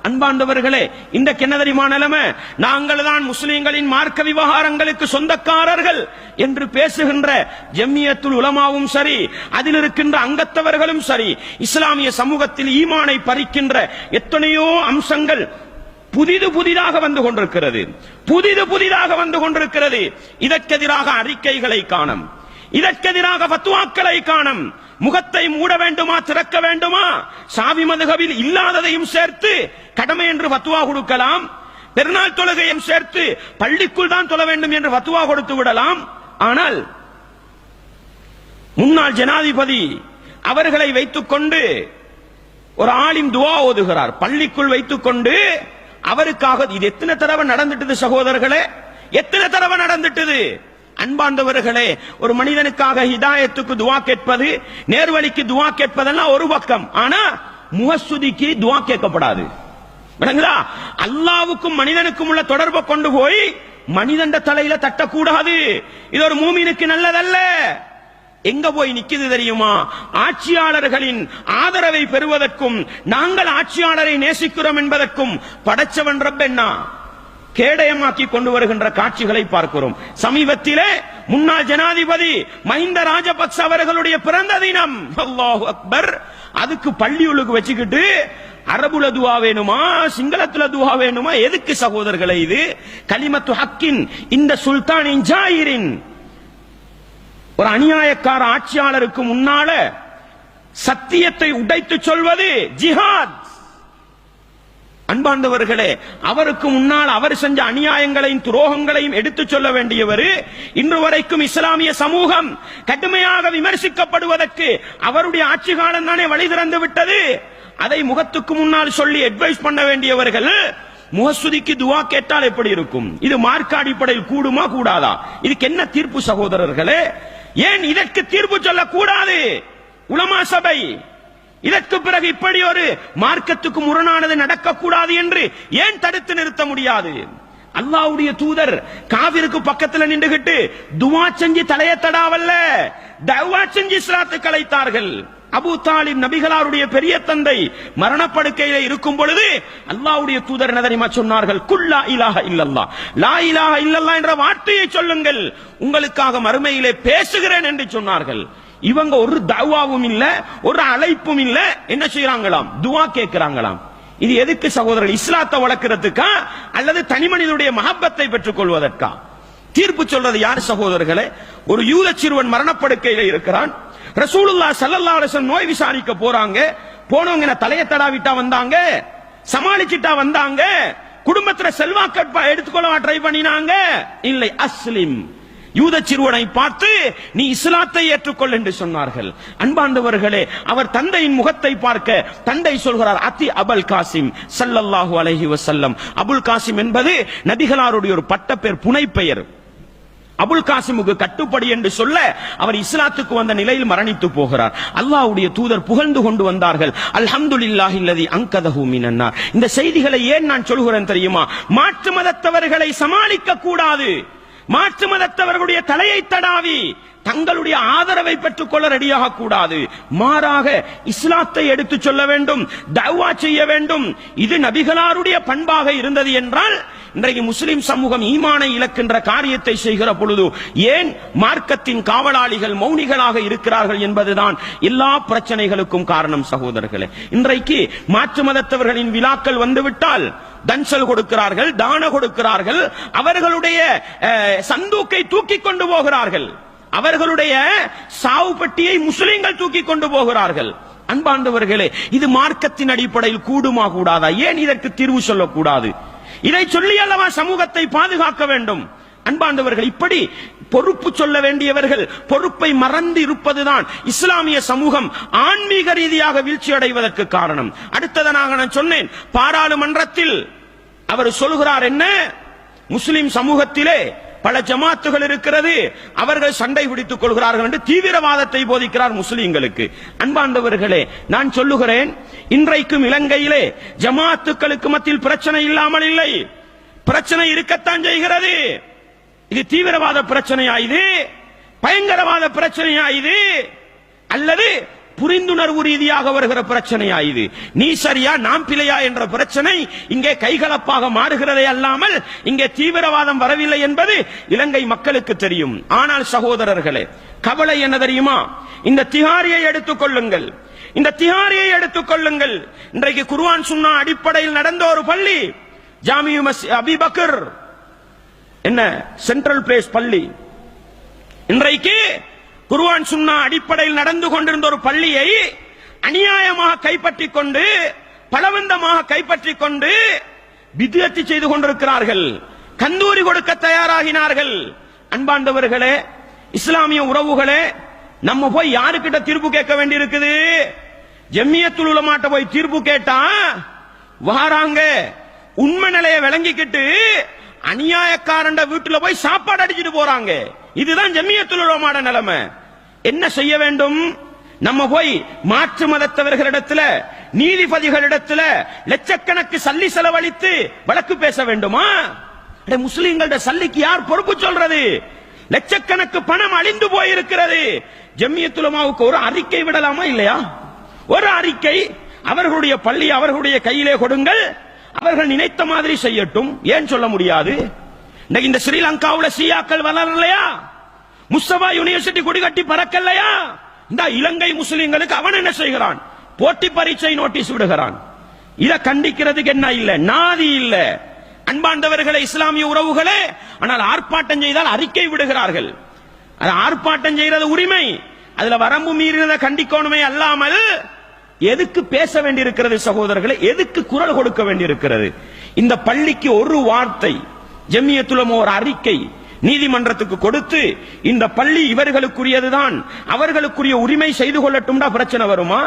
அன்பாண்டவர்களே, இந்த கிணதரிமான நிலைமை, நாங்கள் தான் முஸ்லிம்களின் மார்க்க விவகாரங்களுக்கு சொந்தக்காரர்கள் என்று பேசுகின்ற ஜம்மியத்துல் உலமாவும் சரி, அதில் இருக்கின்ற அங்கத்தவர்களும் சரி, இஸ்லாமிய சமூகத்தில் ஈமானை பறிக்கின்ற எத்தனையோ அம்சங்கள் புதிதாக வந்து கொண்டிருக்கிறது. இதற்கெதிராக அறிக்கைகளை காணும், இதற்கெதிராக ஃபத்வாக்களை காணும். முகத்தை மூட வேண்டுமா, திறக்க வேண்டுமா, சாவி மதுஹபில் இல்லாததையும் சேர்த்து கடமை என்று ஃபத்வா கொடுக்கலாம், பெருநாள் தொழுகையும் சேர்த்து பள்ளிக்குள் தான் தொழ வேண்டும் என்று ஃபத்வா கொடுத்து விடலாம். ஆனால் முன்னாள் ஜனாதிபதி அவர்களை வைத்துக் கொண்டு ஒரு ஆலிம் துவா ஓதுகிறார், பள்ளிக்குள் வைத்துக் கொண்டு அவருக்காக. இது எத்தனை தடவை நடந்துட்டது சகோதரர்களே, எத்தனை தடவை நடந்துட்டது. அன்பாண்டவர்களே, ஒரு மனிதனுக்காக ஹிதாயத்துக்கு துவா கேட்பது, நேர்வழிக்கு துவா கேட்பதெல்லாம் ஒரு பக்கம். ஆனா முஹஸ்ஸுதிக்கு துவா கேட்கப்படாது. அல்லாவுக்கும் மனிதனுக்கும் உள்ள தொடர்பை கொண்டு போய் மனிதன் தலையில தட்டக்கூடாது. இது ஒரு மூமினுக்கு நல்லதல்ல. எங்க போய் நிக்குது தெரியுமா? ஆட்சியாளர்களின் ஆதரவை பெறுவதற்கும் நாங்கள் ஆட்சியாளரை நேசிக்கிறோம் என்பதற்கும் படைச்சவன் ரப்பென்னா கேடயமாக்கி கொண்டு வருகின்ற காட்சிகளை பார்க்கிறோம். சமீபத்திலே முன்னாள் ஜனாதிபதி மஹிந்த ராஜபக்ச அவர்களுடைய பிறந்த தினம், அல்லாஹு அக்பர், அதுக்கு பள்ளியுளுக்கு வச்சுக்கிட்டு அரபுல துவா வேணுமா, சிங்களத்துல துவா வேணுமா? எதுக்கு சகோதரர்களே? இது கலிமத்து ஹக்கின் இந்த சுல்தானின் ஜாயிரின், ஒரு அநியாயக்கார ஆட்சியாளருக்கு முன்னால சத்தியத்தை உடைத்து சொல்வது ஜிஹாத். அன்பாண்டவர்களே, அவருக்கு முன்னால் அவர் செஞ்ச அநியாயங்களையும் துரோகங்களையும் எடுத்துச் சொல்ல வேண்டியவர் இன்று வரைக்கும் இஸ்லாமிய சமூகம் கடுமையாக விமர்சிக்கப்படுவதற்கு அவருடைய ஆட்சி காலம் தானே வழி திறந்து விட்டது. அதை முகத்துக்கு முன்னால் சொல்லி அட்வைஸ் பண்ண வேண்டியவர்கள் முஹஸ்ஸுதிக்கு துவா கேட்டால் எப்படி இருக்கும்? இது மார்க்க அடிப்படையில் கூடுமா கூடாதா? இதுக்கு என்ன தீர்ப்பு சகோதரர்களே? ஏன் இதற்கு தீர்ப்பு சொல்லக்கூடாது உலமா சபை? இதற்கு பிறகு இப்படி ஒரு மார்க்கத்துக்கு முரணானது நடக்கக்கூடாது என்று ஏன் தடுத்து நிறுத்த முடியாது? அல்லாஹ்வுடைய தூதர் காவிருக்கு பக்கத்தில் நின்றுகிட்டு துவா செஞ்சு தலையை தடாவல்ல, தவா செஞ்சு இஸ்லாத்துக்கு அழைத்தார்கள். அபூ தாலிப் நபிகளாருடைய பெரிய தந்தை மரணப்படுக்கையில இருக்கும் பொழுது அல்லாஹ்வுடைய தூதர் என்ன தெரியுமா சொன்னார்கள்? குல்லா இலாஹ இல்லல்லாஹ், லா இலாஹ இல்லல்லாஹ் என்ற வார்த்தையை சொல்லுங்கள், உங்களுக்காக மறுமையிலே பேசுகிறேன் என்று சொன்னார்கள். இவங்க ஒரு தவாவும் இல்ல, ஒரு அழைப்பும் இல்ல, என்ன செய்யறாங்களாம்? துவா கேட்கிறாங்களாம். இது எதுக்கு சகோதரர்கள்? இஸ்லாத்தை வளர்க்கிறதுக்கா அல்லது தனி மனிதனுடைய மஹப்பத்தை பெற்றுக் கொள்வதற்கா? தீர்ப்பு சொல்றது யார் சகோதரர்களே? ஒரு யூத சிறுவன் மரணப்படுக்கையில இருக்கிறான். ரசூலுல்லாஹ் ஸல்லல்லாஹு அலைஹி வஸல்லம் நோய் விசாரிக்க போறாங்க. போனவங்க தலையை தடாவிட்டா வந்தாங்க, சமாளிச்சிட்டா வந்தாங்க, குடும்பத்துல செல்வாக்கற்பா எடுத்துக்கொள்ள ட்ரை பண்ணினாங்க. இல்லை, அஸ்லிம், யூத சிறுவனை பார்த்து நீ இஸ்லாத்தை ஏற்றுக்கொள் என்று சொன்னார்கள். அன்பாண்டவர்களே, அவர் தந்தையின் முகத்தை பார்க்க தந்தை சொல்கிறார், அத்தி அபுல் காசிம் ஸல்லல்லாஹு அலைஹி வஸல்லம். அபுல் காசிம் என்பது நபிகளாருடைய ஒரு பட்டப்பெயர், புனைப்பெயர். அபுல் காசிமுக்கு கட்டுப்படி என்று சொல்ல அவர் இஸ்லாத்துக்கு வந்த நிலையில் மரணித்து போகிறார். அல்லாஹ்வுடைய தூதர் புகழ்ந்து கொண்டு வந்தார்கள், அல்ஹம்துலில்லாஹி அல்லதி அன்கதஹு மினன் நார். இந்த செய்திகளை ஏன் நான் சொல்கிறேன் தெரியுமா? மாற்று மதத்தவர்களை சமாளிக்க கூடாது, மாற்று மதத்தவர்களுடைய தலையை தடாவி தங்களுடைய ஆதரவை பெற்றுக் கொள்ள ரெடியாக கூடாது. மாறாக இஸ்லாத்தை எடுத்து சொல்ல வேண்டும், தஅவா செய்ய வேண்டும். இது நபிகளாருடைய பண்பாக இருந்தது என்றால் இன்றைக்கு முஸ்லிம் சமூகம் ஈமானை இழக்கின்ற காரியத்தை செய்கிற பொழுது ஏன் மார்க்கத்தின் காவலாளிகள் மௌனிகளாக இருக்கிறார்கள் என்பதுதான் எல்லா பிரச்சனைகளுக்கும் காரணம் சகோதரர்களே. இன்றைக்கு மாற்று மதத்தவர்களின் விழாக்கள் வந்துவிட்டால் தன்சல் கொடுக்கிறார்கள், தான கொடுக்கிறார்கள், அவர்களுடைய சந்தூக்கை தூக்கி கொண்டு போகிறார்கள், அவர்களுடைய சாவு பெட்டியை முஸ்லிம்கள் தூக்கி கொண்டு போகிறார்கள். அன்பாண்டவர்களே, இது மார்க்கத்தின் அடிப்படையில் கூடுமா கூடாதா? ஏன் இதற்கு தீர்வு சொல்லக்கூடாது? இதை சொல்லி அல்லவா சமூகத்தை பாதுகாக்க வேண்டும். அன்பாண்டவர்கள், இப்படி பொறுப்பு சொல்ல வேண்டியவர்கள் பொறுப்பை மறந்து இருப்பதுதான் இஸ்லாமிய சமூகம் ஆன்மீக ரீதியாக வீழ்ச்சி அடைவதற்கு காரணம். அடுத்ததாக நான் சொன்னேன், பாராளுமன்றத்தில் அவர் சொல்கிறார் என்ன, முஸ்லிம் சமூகத்திலே பல ஜமாத்துகள் இருக்கிறது, அவர்கள் சண்டை பிடித்துக் கொள்கிறார்கள் என்று தீவிரவாதத்தை போதிக்கிறார் முஸ்லிம்களுக்கு. அன்பாண்டவர்களே, நான் சொல்லுகிறேன், இன்றைக்கும் இலங்கையிலே ஜமாத்துக்களுக்கு மத்தியில் பிரச்சனை இல்லாமல் இல்லை, பிரச்சனை இருக்கத்தான் செய்கிறது. இது தீவிரவாத பிரச்சனையா, இது பயங்கரவாத பிரச்சனையா, இது அல்லது புரிந்துணர்வு ரீதியாக வருகிற பிரச்சனையா இது? நீ சரியா நாம் பிழையா என்ற பிரச்சனை இங்கே கைகலப்பாக மாறுகிறதே அல்லாமல் இங்கே தீவிரவாதம் வரவில்லை என்பது இலங்கை மக்களுக்கு தெரியும். ஆனால் சகோதரர்களே, கவலை என்ன தெரியுமா? இந்த திஹாரியை எடுத்துக் கொள்ளுங்கள், இந்த திஹாரியை எடுத்துக் கொள்ளுங்கள். இன்றைக்கு குர்ஆன் சுன்னா அடிப்படையில் நடந்த ஒரு பள்ளி, ஜாமியு அபூபக்கர் என்ன சென்ட்ரல் பிளேஸ் பள்ளி, இன்றைக்கு குர்ஆன் சுன்னா அடிப்படையில் நடந்து கொண்டிருந்த ஒரு பள்ளியை அநியாயமாக கைப்பற்றிக் கொண்டு, பலவந்தமாக கைப்பற்றிக் கொண்டு பித்அத் செய்து கொண்டிருக்கிறார்கள். கந்தூரி கொடுக்க தயாராகினார்கள். அன்பார்ந்தவர்களே, இஸ்லாமிய உறவுகளே, நம்ம போய் யாருக்கிட்ட தீர்ப்பு கேட்க வேண்டி இருக்குது? ஜம்மியத்துல் உலமாட்ட போய் தீர்ப்பு கேட்டா வாராங்க உண்மை நிலையை விளங்கிக்கிட்டு அநியாயக்காரண்ட வீட்டுல போய் சாப்பாடு அடிச்சிட்டு போறாங்க. இதுதான் ஜம்மியத்துல் உலமாட நிலைமை. என்ன செய்ய வேண்டும்? நம்ம போய் மாற்று மதத்தவர்களிடத்துல, நீதிபதிகளிடத்துல லட்சக்கணக்கு சல்லி செலவழித்து வழக்கு பேச வேண்டுமா? முஸ்லிம்களோட சல்லிக்கு யார் பொறுப்பு சொல்றது? லட்சக்கணக்கு பணம் அழிந்து போயிருக்கிறது. ஜம்மியத்துல் உலமாவுக்கு ஒரு அறிக்கை விடலாமா இல்லையா? ஒரு அறிக்கை, அவர்களுடைய பள்ளி அவர்களுடைய கையிலே கொடுங்கள், அவர்கள் நினைத்த மாதிரி செய்யட்டும். ஏன் சொல்ல முடியாது? இந்த ஸ்ரீலங்காவில் ஷியாக்கள் வளரலையா? முஸ்தபா யூனிவர்சிட்டி கொடி கட்டி பறக்கலையா? இந்த இலங்கை முஸ்லிம்களுக்கு அவன் என்ன செய்கிறான்? போட்டி பரீட்சை நோட்டீஸ் விடுகிறான். இத கண்டிக்கிறதுக்கு என்ன இல்ல, நாதி இல்ல. அன்பாண்டவர்களே, இஸ்லாமிய உறவுகளே, ஆனால் ஆர்ப்பாட்டம் செய்தால் அறிக்கை விடுகிறார்கள். ஆர்ப்பாட்டம் செய்யறது உரிமை, அதுல வரம்பு மீறினதை கண்டிக்கணுமே அல்லாமல் எதுக்கு பேச வேண்டியிருக்கிறது சகோதரர்களே? எதுக்கு குரல் கொடுக்க வேண்டியிருக்கிறது? இந்த பள்ளிக்கு ஒரு வார்த்தை ஜம்மியத்துல் உலமா ஒரு அறிக்கை நீதிமன்றத்துக்கு கொடுத்து இந்த பள்ளி இவர்களுக்குரியதுதான், அவர்களுக்குரிய உரிமை செய்து கொள்ளட்டும்டா பிரச்சனை வருமா?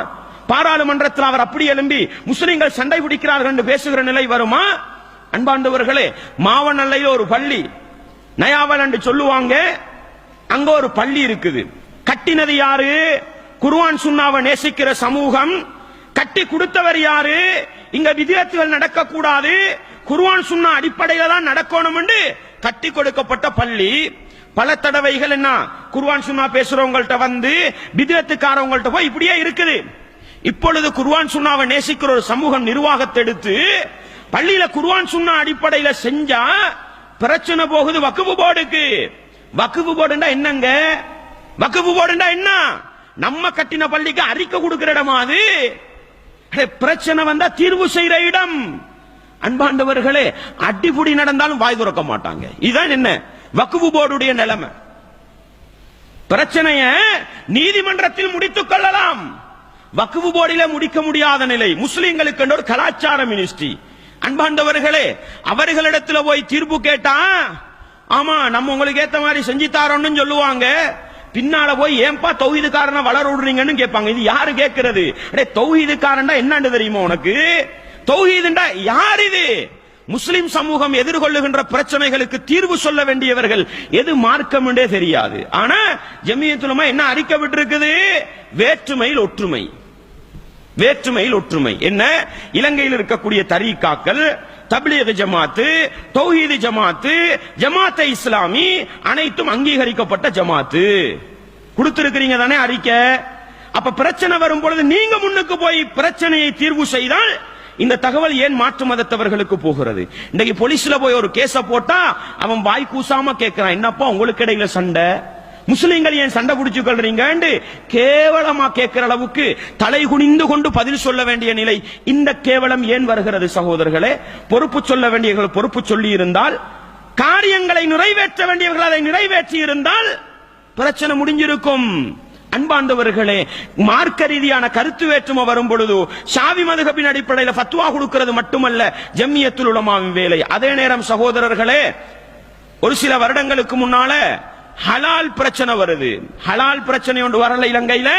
பாராளுமன்றத்தில் அவர் அப்படி எழும்பி முஸ்லிம்கள் சண்டை பிடிக்கிறார்கள் என்று பேசுகிற நிலை வருமா? அன்பாண்டவர்களே, மாவனல்லையில் ஒரு பள்ளி நயாவல் என்று சொல்லுவாங்க, அங்க ஒரு பள்ளி இருக்குது. கட்டினது யாரு? குர்ஆன் சுன்னாவை நேசிக்கிற சமூகம். கட்டி கொடுத்தவர் யாரு? இங்க விதியத்துகள் நடக்க கூடாது, குர்ஆன் சுன்னா அடிப்படையில தான் நடக்கணும் என்று கட்டி கொடுக்கப்பட்ட பள்ளி. பல தடவைகள் என்ன குர்ஆன் சுன்னா பேசுறவங்கள்ட்ட வந்து விதியத்துக்காரவங்கள்ட்ட போய் இப்படியே இருக்குது. இப்பொழுது குர்ஆன் சுன்னாவை நேசிக்கிற ஒரு சமூகம் நிர்வாகத்தை எடுத்து பள்ளியில குர்ஆன் சுன்னா அடிப்படையில செஞ்சா பிரச்சனை போகுது வக்ஃப் போர்டுக்கு. வக்ஃப் போர்டுண்டா என்னங்க? வக்ஃப் போர்டுண்டா என்ன? நம்ம கட்டின பள்ளிக்கு அறிக்கை கொடுக்கிற இடமா அது? பிரச்சனை வந்தா தீர்வு செய்யற இடம். அன்பாண்டவர்களே, அடிபுடி நடந்தாலும் வாய் துறக்க மாட்டாங்க. இதுதான் என்ன வக்ஃப் போர்டுடைய நிலைமை. பிரச்சனைய நீதிமன்றத்தில் முடித்துக் கொள்ளலாம், வக்ஃப் போர்டில முடிக்க முடியாத நிலை. முஸ்லிம்களுக்கு ஒரு கலாச்சார மினிஸ்ட்ரி. அன்பாண்டவர்களே, அவர்களிடத்துல போய் தீர்ப்பு கேட்டா ஆமா நம்ம உங்களுக்கு ஏத்த மாதிரி செஞ்சு தாரோன்னு சொல்லுவாங்க. பின்னால போய் ஏன்பா தௌஹீதுக்காரனை வளர விடுறீங்கன்னு கேட்பாங்க. இது யாரு கேட்கிறது? தௌஹீதுக்காரன்டா என்னன்னு தெரியுமா உனக்கு? தௌஹீதுண்டா யார்? இது முஸ்லிம் சமூகம் எதிர்கொள்ளுகின்ற பிரச்சனைகளுக்கு தீர்வு சொல்ல வேண்டியவர்கள். எது மார்க்கம் என்றே தெரியாது. ஆனா ஜம்மியத்துல் உலமா என்ன அறிக்கை விட்டிருக்குது? வேற்றுமையில் ஒற்றுமை, வேற்றுமையில் ஒற்றுமை. என்ன? இலங்கையில் இருக்கக்கூடிய தரீகாக்கள், தப்லீக் ஜமாத்து, தௌஹீது ஜமாத்து, ஜமாத்தை இஸ்லாமி அனைத்தும் அங்கீகரிக்கப்பட்ட ஜமாத்து. கொடுத்திருக்கிறீங்க தானே அறிக்கை? அப்ப பிரச்சனை வரும் பொழுது நீங்க முன்னுக்கு போய் பிரச்சனையை தீர்வு செய்தால் இந்த தகவல் ஏன் மாற்று மதத்தவர்களுக்கு போகிறது? இன்னைக்கு போலீஸ்ல போய் ஒரு கேஸ போட்டா அவன் வாய் கூசாம கேட்கிறான், என்னப்பா உங்களுக்கு இடையில சண்டை, முஸ்லிம்கள் ஏன் சண்டை பிடிச்சு கொள்றீங்க? கேவலமா கேட்கிற அளவுக்கு தலை குனிந்து கொண்டு பதில் சொல்ல வேண்டிய நிலை. இந்த கேவலம் ஏன் வருகிறது சகோதரர்களே? பொறுப்பு சொல்ல வேண்டியவர்கள் பொறுப்பு சொல்லி இருந்தால், காரியங்களை நிறைவேற்ற வேண்டியவர்கள் அதை நிறைவேற்றி இருந்தால் பிரச்சனை முடிஞ்சிருக்கும். அன்பாண்டவர்களே, மார்க்க ரீதியான கருத்து வேற்றுமை வரும் பொழுது ஷாவி மதுஹபின் அடிப்படையில் ஃபத்வா கொடுக்கிறது மட்டுமல்ல ஜம்மியத்துல் உலமாவின் வேலை. அதே நேரம் சகோதரர்களே, ஒரு சில வருடங்களுக்கு முன்னால ஹலால் பிரச்சனை வருது. ஹலால் பிரச்சனை ஒன்று வரல இலங்கையில,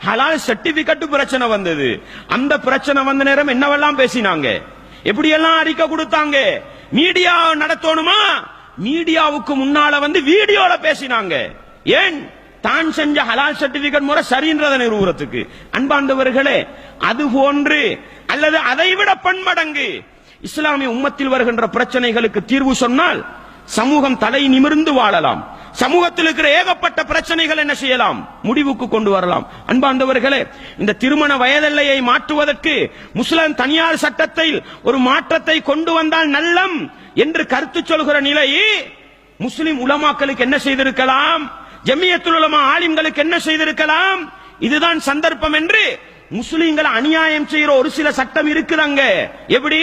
ஹலால் சர்டிபிகேட் பிரச்சனை வந்தது. அந்த பிரச்சனை வந்த நேரம் என்னவெல்லாம் பேசினாங்க, எப்படி எல்லாம் அறிக்கை கொடுத்தாங்க. மீடியா நடத்தணுமா? மீடியாவுக்கு முன்னால வந்து வீடியோல பேசினாங்க. ஏன்? தான் செஞ்ச ஹலால் சர்டிபிகேட் முறை சரின்றதை நிறுவனத்துக்கு. அன்பாண்டவர்களே, அது போன்று அல்லது அதைவிட பன்மடங்கு இஸ்லாமிய உம்மத்தில் வருகின்ற பிரச்சனைகளுக்கு தீர்வு சொன்னால் சமூகம் தலை நிமிர்ந்து வாழலாம், சமூகத்தில் இருக்கிற ஏகப்பட்ட பிரச்சனைகள் என்ன செய்யலாம், முடிவுக்கு கொண்டு வரலாம். அன்பார்ந்தவர்களே, இந்த திருமண வயதெல்லையை மாற்றுவதற்கு முஸ்லிம் தனியார் சட்டத்தில் ஒரு மாற்றத்தை கொண்டு வந்தால் நல்லம் என்று கருத்து சொல்கிற நிலை முஸ்லிம் உலமாக்களுக்கு என்ன செய்திருக்கலாம், ஜமியத்துல் உலமா ஆலிம்களுக்கு என்ன செய்திருக்கலாம். இதுதான் சந்தர்ப்பம் என்று முஸ்லிம்கள் அநியாயம் செய்யற ஒரு சில சட்டம் இருக்குதாங்க. எப்படி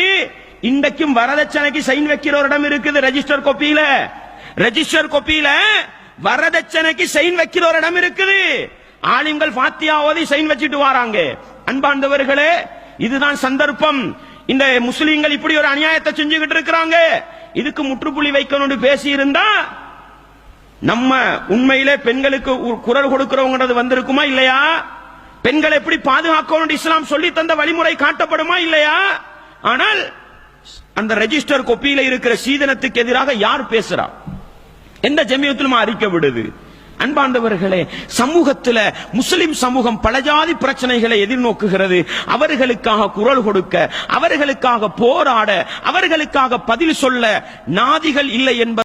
இன்றைக்கும் வரதட்சணைக்கு சைன் வைக்கிற ஒரு இடம் இருக்குது. ரெஜிஸ்டர் காப்பியில வரதட்சணைக்கு சைன் வைக்கிற ஒரு இடம் இருக்குது. ஆலிம்கள் ஃபாத்தியா ஓதி சைன் வச்சிட்டு வராங்க. அன்பார்ந்தவர்களே, இதுதான் சந்தர்ப்பம். இந்த முஸ்லிம்கள் இப்படி ஒரு அநியாயத்தை செஞ்சுக்கிட்டு இருக்கிறாங்க. இதுக்கு முற்றுப்புள்ளி வைக்கணும்னு பேசி இருந்தா நம்ம உண்மையிலே பெண்களுக்கு குரல் கொடுக்கிறவங்கிறது வந்திருக்குமா இல்லையா? பெண்களை எப்படி பாதுகாக்கணும் இஸ்லாம் சொல்லி தந்த வழிமுறை காட்டப்படுமா இல்லையா? ஆனால் அந்த ரெஜிஸ்டர் காப்பியில இருக்கிற சீதனத்துக்கு எதிராக யார் பேசுறா? எந்த ஜமியத்துலமா அறிக்கை விடுது? அன்பார்ந்தவர்களே, சமூகத்தில் முஸ்லிம் சமூகம் பல ஜாதி பிரச்சனைகளை எதிர்நோக்குகிறது. அவர்களுக்காக குரல் கொடுக்க, அவர்களுக்காக போராட, அவர்களுக்காக பதில் சொல்ல நாதிகள் இல்லை என்பது